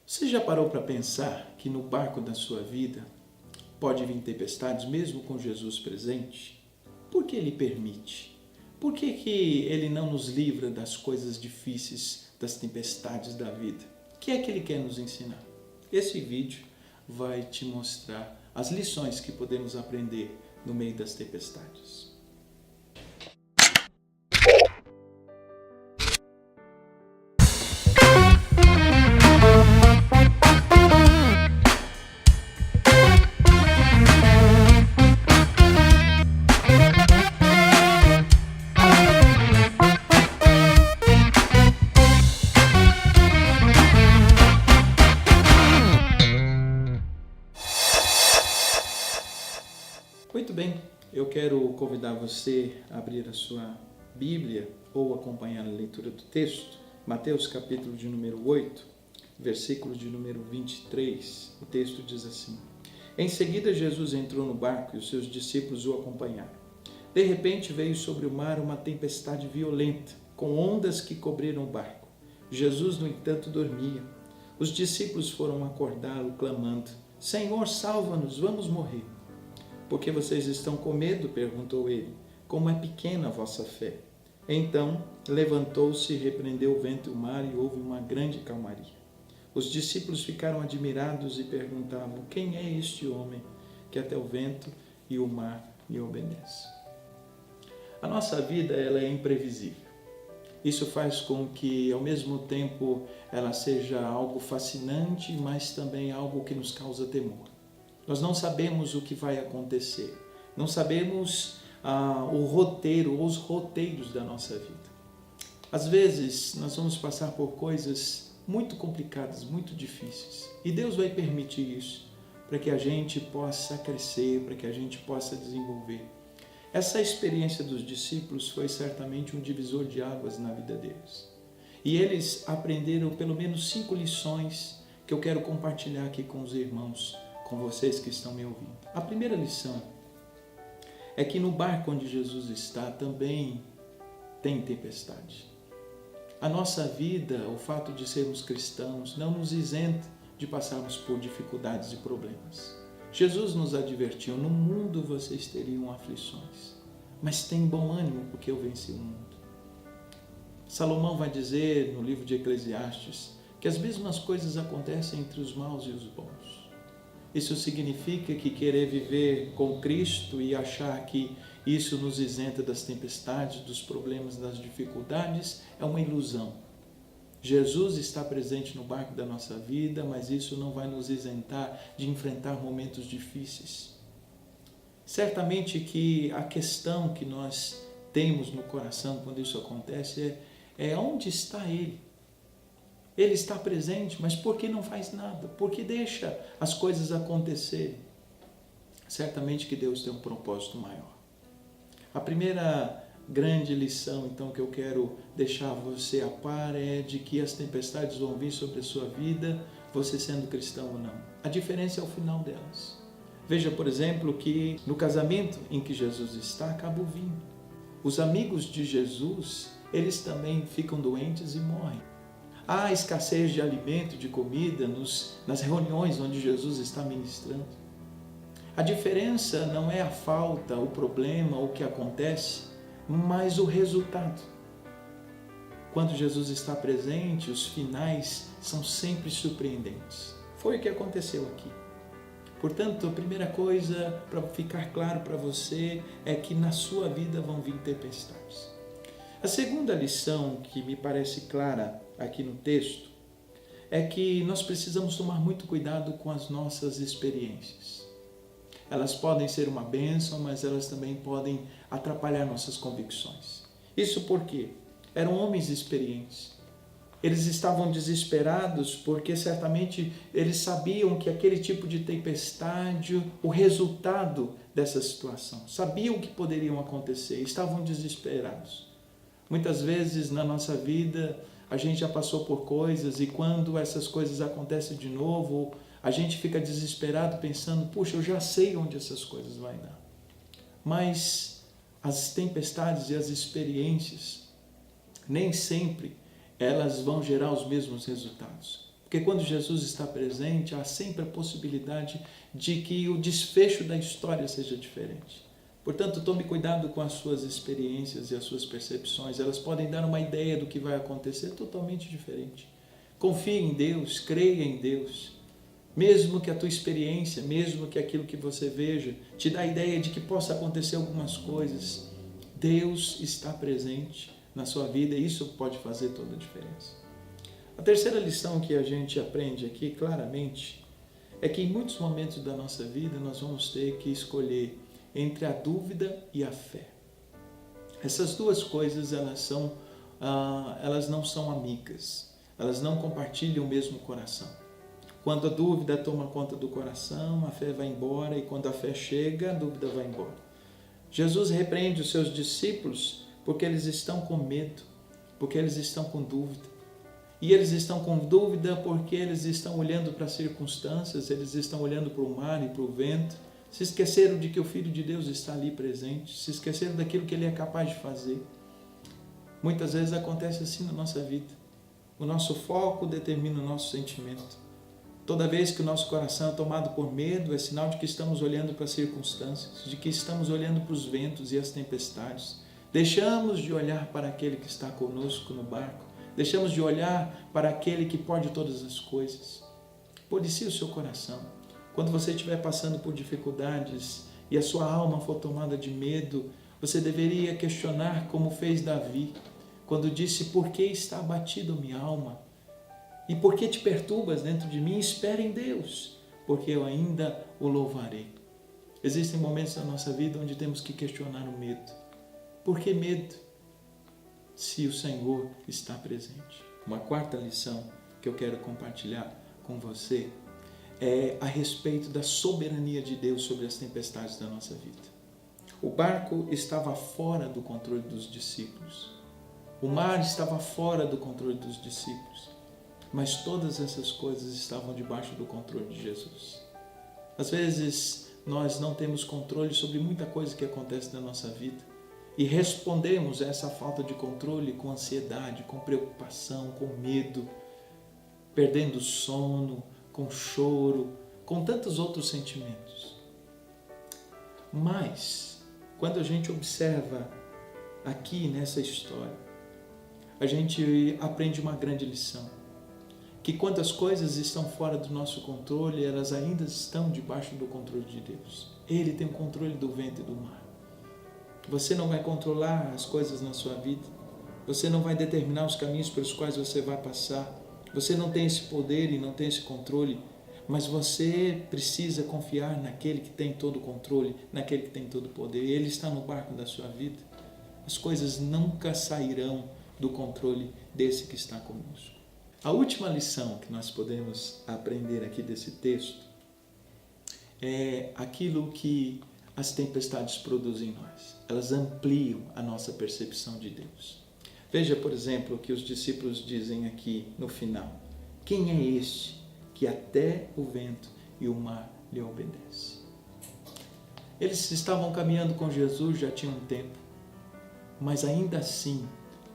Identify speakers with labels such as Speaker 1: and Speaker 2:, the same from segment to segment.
Speaker 1: Você já parou para pensar que no barco da sua vida pode vir tempestades mesmo com Jesus presente? Por que Ele permite? Por que Ele não nos livra das coisas difíceis, das tempestades da vida? O que é que Ele quer nos ensinar? Esse vídeo vai te mostrar as lições que podemos aprender no meio das tempestades. Muito bem, eu quero convidar você a abrir a sua Bíblia ou acompanhar a leitura do texto. Mateus capítulo de número 8, versículo de número 23. O texto diz assim: Em seguida Jesus entrou no barco e os seus discípulos o acompanharam. De repente veio sobre o mar uma tempestade violenta, com ondas que cobriram o barco. Jesus, no entanto, dormia. Os discípulos foram acordá-lo, clamando: Senhor, salva-nos, vamos morrer. Por que vocês estão com medo? Perguntou ele. Como é pequena a vossa fé. Então levantou-se, repreendeu o vento e o mar e houve uma grande calmaria. Os discípulos ficaram admirados e perguntavam: Quem é este homem que até o vento e o mar lhe obedecem? A nossa vida ela é imprevisível. Isso faz com que, ao mesmo tempo, ela seja algo fascinante, mas também algo que nos causa temor. Nós não sabemos o que vai acontecer, não sabemos o roteiro ou os roteiros da nossa vida. Às vezes, nós vamos passar por coisas muito complicadas, muito difíceis, e Deus vai permitir isso para que a gente possa crescer, para que a gente possa desenvolver. Essa experiência dos discípulos foi certamente um divisor de águas na vida deles. E eles aprenderam pelo menos 5 lições que eu quero compartilhar aqui com os irmãos, com vocês que estão me ouvindo. A primeira lição é que no barco onde Jesus está também tem tempestade. A nossa vida, o fato de sermos cristãos, não nos isenta de passarmos por dificuldades e problemas. Jesus nos advertiu: no mundo vocês teriam aflições, mas tem bom ânimo porque eu venci o mundo. Salomão vai dizer no livro de Eclesiastes que as mesmas coisas acontecem entre os maus e os bons. Isso significa que querer viver com Cristo e achar que isso nos isenta das tempestades, dos problemas, das dificuldades, é uma ilusão. Jesus está presente no barco da nossa vida, mas isso não vai nos isentar de enfrentar momentos difíceis. Certamente que a questão que nós temos no coração quando isso acontece é onde está Ele? Ele está presente, mas por que não faz nada? Por que deixa as coisas acontecerem? Certamente que Deus tem um propósito maior. A primeira grande lição, então, que eu quero deixar você a par é de que as tempestades vão vir sobre a sua vida, você sendo cristão ou não. A diferença é o final delas. Veja, por exemplo, que no casamento em que Jesus está, acaba o vinho. Os amigos de Jesus, eles também ficam doentes e morrem. Há escassez de alimento, de comida nas reuniões onde Jesus está ministrando. A diferença não é a falta, o problema, o que acontece, mas o resultado. Quando Jesus está presente, os finais são sempre surpreendentes. Foi o que aconteceu aqui. Portanto, a primeira coisa para ficar claro para você é que na sua vida vão vir tempestades. A segunda lição que me parece clara aqui no texto é que nós precisamos tomar muito cuidado com as nossas experiências. Elas podem ser uma bênção, mas elas também podem atrapalhar nossas convicções. Isso porque eram homens experientes. Eles estavam desesperados porque certamente eles sabiam que aquele tipo de tempestade, o resultado dessa situação, sabiam que poderiam acontecer, estavam desesperados. Muitas vezes na nossa vida a gente já passou por coisas e quando essas coisas acontecem de novo, a gente fica desesperado pensando: puxa, eu já sei onde essas coisas vão dar. Mas as tempestades e as experiências, nem sempre elas vão gerar os mesmos resultados. Porque quando Jesus está presente, há sempre a possibilidade de que o desfecho da história seja diferente. Portanto, tome cuidado com as suas experiências e as suas percepções. Elas podem dar uma ideia do que vai acontecer totalmente diferente. Confie em Deus, creia em Deus. Mesmo que a tua experiência, mesmo que aquilo que você veja, te dá a ideia de que possa acontecer algumas coisas, Deus está presente na sua vida e isso pode fazer toda a diferença. A terceira lição que a gente aprende aqui claramente é que em muitos momentos da nossa vida nós vamos ter que escolher entre a dúvida e a fé. Essas duas coisas elas não são amigas, elas não compartilham o mesmo coração. Quando a dúvida toma conta do coração, a fé vai embora, e quando a fé chega, a dúvida vai embora. Jesus repreende os seus discípulos porque eles estão com medo, porque eles estão com dúvida. E eles estão com dúvida porque eles estão olhando para as circunstâncias, eles estão olhando para o mar e para o vento, se esqueceram de que o Filho de Deus está ali presente, se esqueceram daquilo que Ele é capaz de fazer. Muitas vezes acontece assim na nossa vida. O nosso foco determina o nosso sentimento. Toda vez que o nosso coração é tomado por medo, é sinal de que estamos olhando para as circunstâncias, de que estamos olhando para os ventos e as tempestades. Deixamos de olhar para aquele que está conosco no barco, deixamos de olhar para aquele que pode todas as coisas. Policie o seu coração. Quando você estiver passando por dificuldades e a sua alma for tomada de medo, você deveria questionar como fez Davi, quando disse: por que está abatido minha alma? E por que te perturbas dentro de mim? Espera em Deus, porque eu ainda o louvarei. Existem momentos na nossa vida onde temos que questionar o medo. Por que medo, se o Senhor está presente? Uma quarta lição que eu quero compartilhar com você é a respeito da soberania de Deus sobre as tempestades da nossa vida. O barco estava fora do controle dos discípulos. O mar estava fora do controle dos discípulos. Mas todas essas coisas estavam debaixo do controle de Jesus. Às vezes, nós não temos controle sobre muita coisa que acontece na nossa vida e respondemos a essa falta de controle com ansiedade, com preocupação, com medo, perdendo o sono, com choro, com tantos outros sentimentos. Mas, quando a gente observa aqui nessa história, a gente aprende uma grande lição. Que quando as coisas estão fora do nosso controle, elas ainda estão debaixo do controle de Deus. Ele tem o controle do vento e do mar. Você não vai controlar as coisas na sua vida. Você não vai determinar os caminhos pelos quais você vai passar. Você não tem esse poder e não tem esse controle. Mas você precisa confiar naquele que tem todo o controle, naquele que tem todo o poder. Ele está no barco da sua vida. As coisas nunca sairão do controle desse que está conosco. A última lição que nós podemos aprender aqui desse texto é aquilo que as tempestades produzem em nós. Elas ampliam a nossa percepção de Deus. Veja, por exemplo, o que os discípulos dizem aqui no final. Quem é este que até o vento e o mar lhe obedecem? Eles estavam caminhando com Jesus já tinha um tempo, mas ainda assim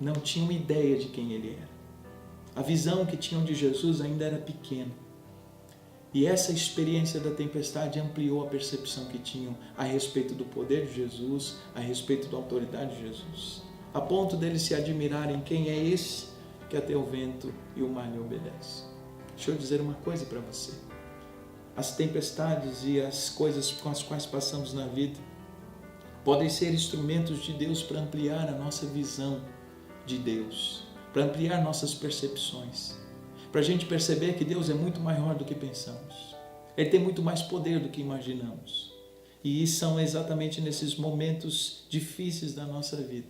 Speaker 1: não tinham ideia de quem Ele era. A visão que tinham de Jesus ainda era pequena. E essa experiência da tempestade ampliou a percepção que tinham a respeito do poder de Jesus, a respeito da autoridade de Jesus, a ponto deles se admirarem: quem é esse que até o vento e o mar lhe obedece? Deixa eu dizer uma coisa para você. As tempestades e as coisas com as quais passamos na vida podem ser instrumentos de Deus para ampliar a nossa visão de Deus, para ampliar nossas percepções, para a gente perceber que Deus é muito maior do que pensamos. Ele tem muito mais poder do que imaginamos. E são exatamente nesses momentos difíceis da nossa vida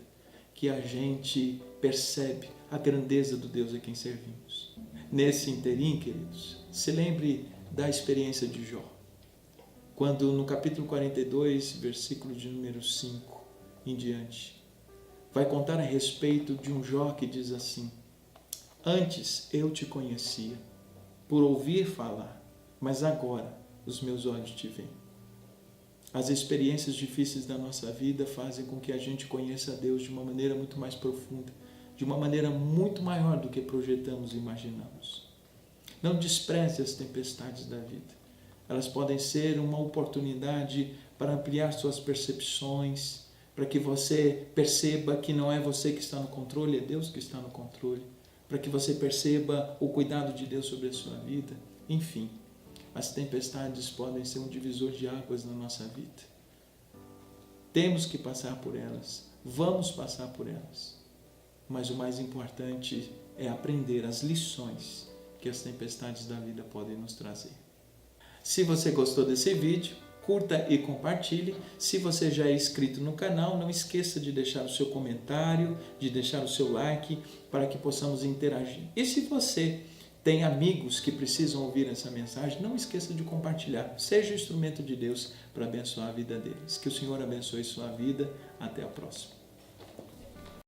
Speaker 1: que a gente percebe a grandeza do Deus a quem servimos. Nesse interim, queridos, se lembre da experiência de Jó. Quando no capítulo 42, versículo de número 5 em diante, vai contar a respeito de um Jó que diz assim: antes eu te conhecia, por ouvir falar, mas agora os meus olhos te veem. As experiências difíceis da nossa vida fazem com que a gente conheça a Deus de uma maneira muito mais profunda, de uma maneira muito maior do que projetamos e imaginamos. Não despreze as tempestades da vida. Elas podem ser uma oportunidade para ampliar suas percepções, para que você perceba que não é você que está no controle, é Deus que está no controle, para que você perceba o cuidado de Deus sobre a sua vida. Enfim, as tempestades podem ser um divisor de águas na nossa vida. Temos que passar por elas, vamos passar por elas, mas o mais importante é aprender as lições que as tempestades da vida podem nos trazer. Se você gostou desse vídeo, curta e compartilhe. Se você já é inscrito no canal, não esqueça de deixar o seu comentário, de deixar o seu like, para que possamos interagir. E se você tem amigos que precisam ouvir essa mensagem, não esqueça de compartilhar. Seja o instrumento de Deus para abençoar a vida deles. Que o Senhor abençoe sua vida. Até a próxima.